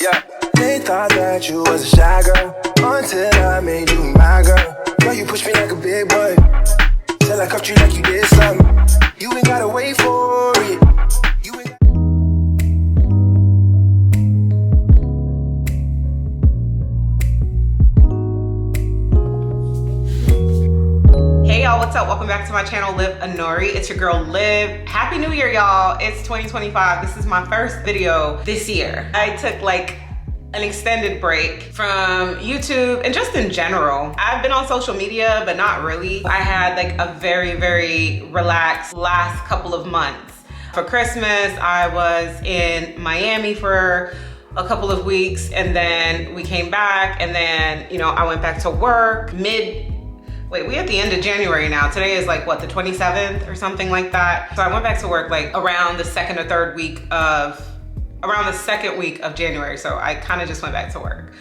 Yeah, they thought that you was a shy girl until I made you my girl. Girl, you push me like a big boy till I cuffed you like you did something. You ain't gotta wait for it. You ain't. Hey y'all, what's up? Welcome back to my channel, Live Anuri. It's your girl Liv. Happy New Year, y'all. It's 2025. This is my first video this year. I took like an extended break from YouTube and just in general. I've been on social media, but not really. I had like a very relaxed last couple of months. For Christmas, I was in Miami for a couple of weeks, and then we came back, and then, you know, I went back to work Wait, we at the end of January now. Today is like, what, the 27th or something like that? So I went back to work like around the second week of January. So I kind of just went back to work.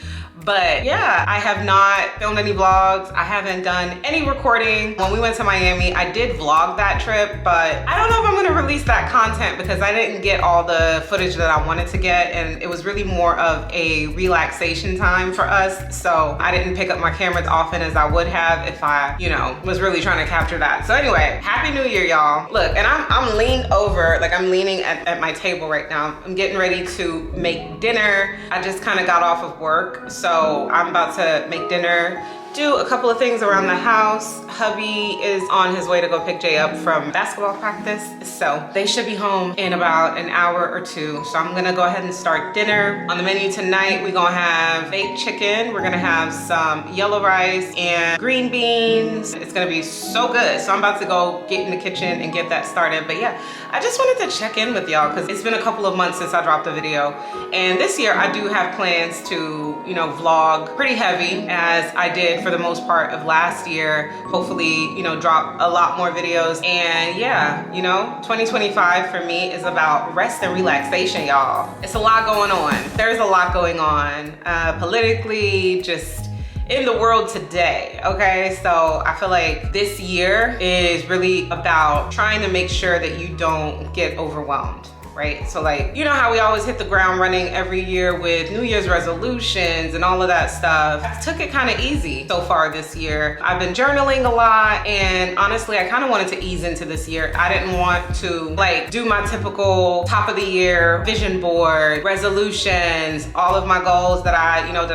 But yeah, I have not filmed any vlogs. I haven't done any recording. When we went to Miami, I did vlog that trip, but I don't know if I'm gonna release that content because I didn't get all the footage that I wanted to get, and it was really more of a relaxation time for us. So I didn't pick up my camera as often as I would have if I, you know, was really trying to capture that. So anyway, Happy New Year, y'all. Look, and I'm leaned over, like I'm leaning at my table right now. I'm getting ready to make dinner. I just kind of got off of work, so I'm about to make dinner, do a couple of things around the house. Hubby is on his way to go pick Jay up from basketball practice, so they should be home in about an hour or two. So I'm gonna go ahead and start dinner. On the menu tonight, we're gonna have baked chicken. We're gonna have some yellow rice and green beans. It's gonna be so good. So I'm about to go get in the kitchen and get that started. But yeah, I just wanted to check in with y'all because it's been a couple of months since I dropped a video. And this year I do have plans to, you know, vlog pretty heavy as I did for the most part of last year. Hopefully, you know, drop a lot more videos. And yeah, you know, 2025 for me is about rest and relaxation, y'all. It's a lot going on. There's a lot going on politically, just in the world today, okay? So I feel like this year is really about trying to make sure that you don't get overwhelmed, right? So like, you know how we always hit the ground running every year with New Year's resolutions and all of that stuff. I took it kind of easy so far this year. I've been journaling a lot, and honestly, I kind of wanted to ease into this year. I didn't want to like do my typical top of the year vision board, resolutions, all of my goals that I, you know,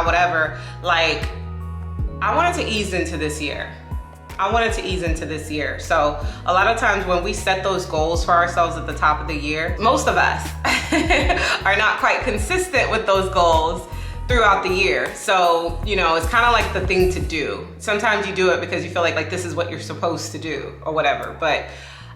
whatever. Like, I wanted to ease into this year. So a lot of times when we set those goals for ourselves at the top of the year, most of us are not quite consistent with those goals throughout the year. So, you know, it's kind of like the thing to do. Sometimes you do it because you feel like this is what you're supposed to do or whatever. But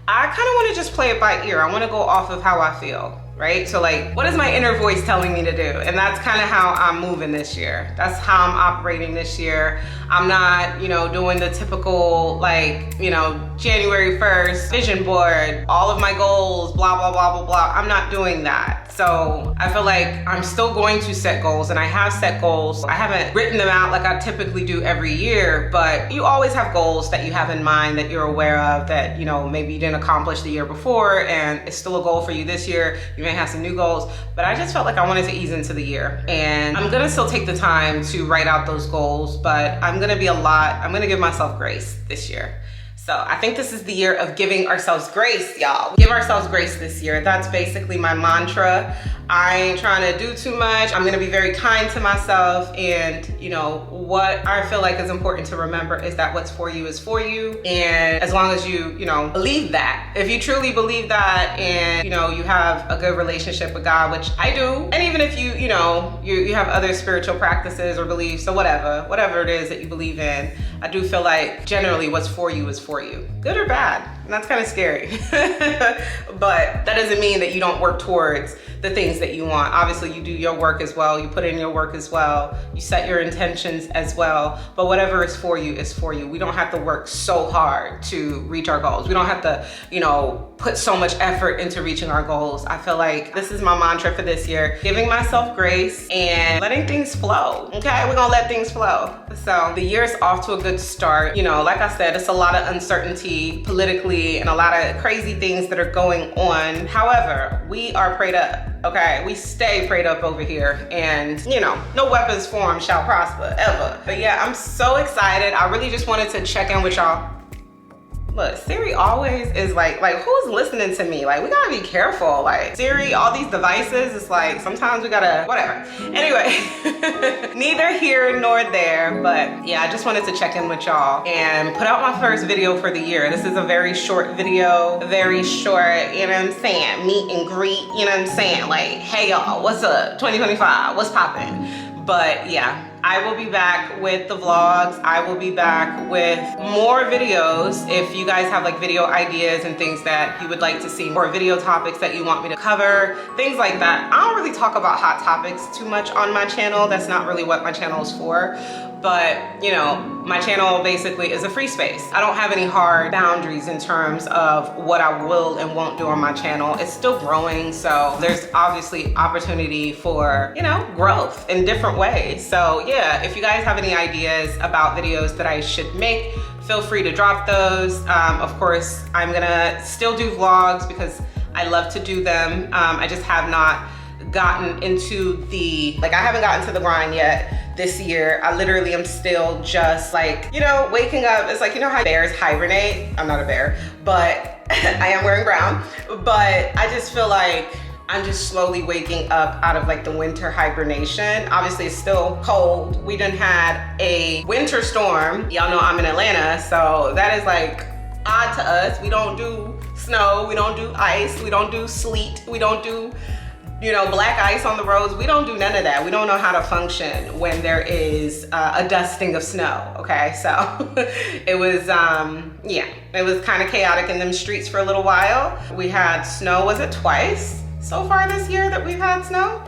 I kind of want to just play it by ear. I want to go off of how I feel. Right? So like, what is my inner voice telling me to do? And that's kind of how I'm moving this year. That's how I'm operating this year. I'm not, you know, doing the typical, like, you know, January 1st vision board, all of my goals, blah, blah, blah, blah, blah. I'm not doing that. So I feel like I'm still going to set goals, and I have set goals. I haven't written them out like I typically do every year, but you always have goals that you have in mind that you're aware of that, you know, maybe you didn't accomplish the year before, and it's still a goal for you this year. You may have some new goals, but I just felt like I wanted to ease into the year. And I'm gonna still take the time to write out those goals, but I'm gonna give myself grace this year. So I think this is the year of giving ourselves grace, y'all. Give ourselves grace this year. That's basically my mantra. I ain't trying to do too much. I'm gonna be very kind to myself, and you know, what I feel like is important to remember is that what's for you is for you. And as long as you know, believe that, if you truly believe that, and you know, you have a good relationship with God, which I do, and even if you know, you have other spiritual practices or beliefs or whatever it is that you believe in, I do feel like generally what's for you is for you, good or bad. And that's kind of scary. But that doesn't mean that you don't work towards the things that you want. Obviously you do your work as well, you put in your work as well, you set your intentions as well, but whatever is for you is for you. We don't have to work so hard to reach our goals. We don't have to, you know, put so much effort into reaching our goals. I feel like this is my mantra for this year, giving myself grace and letting things flow. Okay, we're gonna let things flow. So the year's off to a good start. You know, like I said, it's a lot of uncertainty politically, negativity and a lot of crazy things that are going on. However, we are prayed up, okay? We stay prayed up over here, and you know, no weapons formed shall prosper, ever. But yeah, I'm so excited. I really just wanted to check in with y'all. Look, Siri always is like who's listening to me? Like, we gotta be careful. Like, Siri, all these devices, it's like, sometimes we gotta, whatever. Anyway, neither here nor there, but yeah, I just wanted to check in with y'all and put out my first video for the year. This is a very short video, very short, you know what I'm saying? Meet and greet, you know what I'm saying? Like, hey y'all, what's up? 2025, what's poppin'? But yeah, I will be back with the vlogs. I will be back with more videos. If you guys have like video ideas and things that you would like to see, or video topics that you want me to cover, things like that. I don't really talk about hot topics too much on my channel. That's not really what my channel is for. But you know, my channel basically is a free space. I don't have any hard boundaries in terms of what I will and won't do on my channel. It's still growing, so there's obviously opportunity for, you know, growth in different ways. So yeah, if you guys have any ideas about videos that I should make, feel free to drop those. Of course, I'm gonna still do vlogs because I love to do them. I just have not gotten into the, I haven't gotten to the grind yet this year. I literally am still just like, you know, waking up. It's like, you know how bears hibernate? I'm not a bear, but I am wearing brown. But I just feel like I'm just slowly waking up out of like the winter hibernation. Obviously it's still cold. We done had a winter storm. Y'all know I'm in Atlanta, so that is like odd to us. We don't do snow, we don't do ice, we don't do sleet, we don't do, you know, black ice on the roads. We don't do none of that. We don't know how to function when there is a dusting of snow, okay? So it was, yeah, it was kind of chaotic in them streets for a little while. We had snow, was it twice so far this year that we've had snow?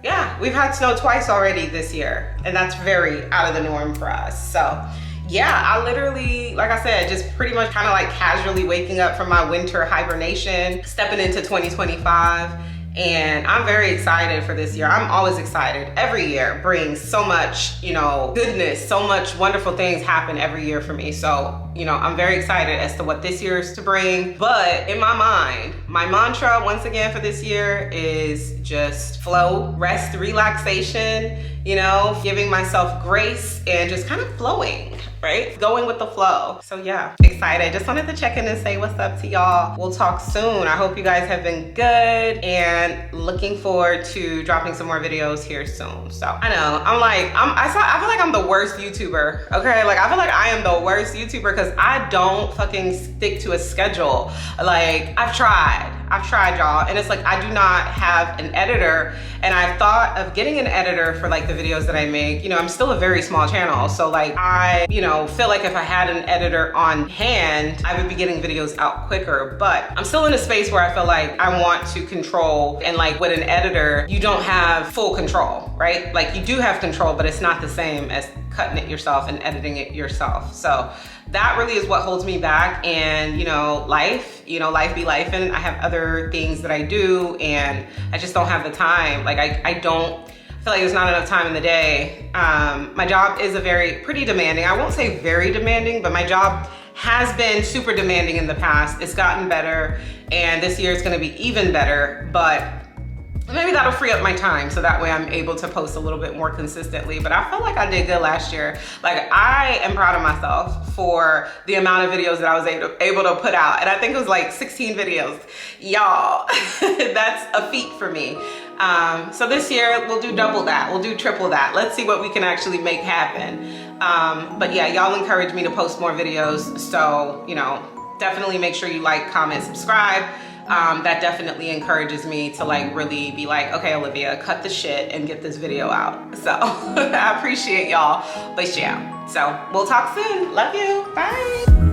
Yeah, we've had snow twice already this year, and that's very out of the norm for us. So yeah, I literally, like I said, just pretty much kind of like casually waking up from my winter hibernation, stepping into 2025. And I'm very excited for this year. I'm always excited. Every year brings so much, you know, goodness, so much wonderful things happen every year for me. So, you know, I'm very excited as to what this year is to bring. But in my mind, my mantra once again for this year is just flow, rest, relaxation, you know, giving myself grace and just kind of flowing, right? Going with the flow. So yeah, excited. Just wanted to check in and say what's up to y'all. We'll talk soon. I hope you guys have been good and looking forward to dropping some more videos here soon. So I know, I feel like I'm the worst YouTuber, okay? Like I feel like I am the worst YouTuber because I don't fucking stick to a schedule. Like I've tried y'all, and it's like I do not have an editor, and I've thought of getting an editor for like the videos that I make. You know, I'm still a very small channel, so like I, you know, feel like if I had an editor on hand, I would be getting videos out quicker. But I'm still in a space where I feel like I want to control, and like with an editor, you don't have full control, right? Like you do have control, but it's not the same as cutting it yourself and editing it yourself. So that really is what holds me back. And you know, life be lifing. I have other things that I do, and I just don't have the time. Like I don't feel like there's not enough time in the day. My job is pretty demanding. I won't say very demanding, but my job has been super demanding in the past. It's gotten better, and this year it's gonna be even better, but maybe that'll free up my time so that way I'm able to post a little bit more consistently. But I felt like I did good last year. Like I am proud of myself for the amount of videos that I was able to put out. And I think it was like 16 videos. Y'all, that's a feat for me. So this year we'll do double that, we'll do triple that. Let's see what we can actually make happen. But yeah, y'all encourage me to post more videos. So, you know, definitely make sure you like, comment, subscribe. That definitely encourages me to like really be like, okay, Olivia, cut the shit and get this video out. So I appreciate y'all. But yeah, so we'll talk soon. Love you. Bye.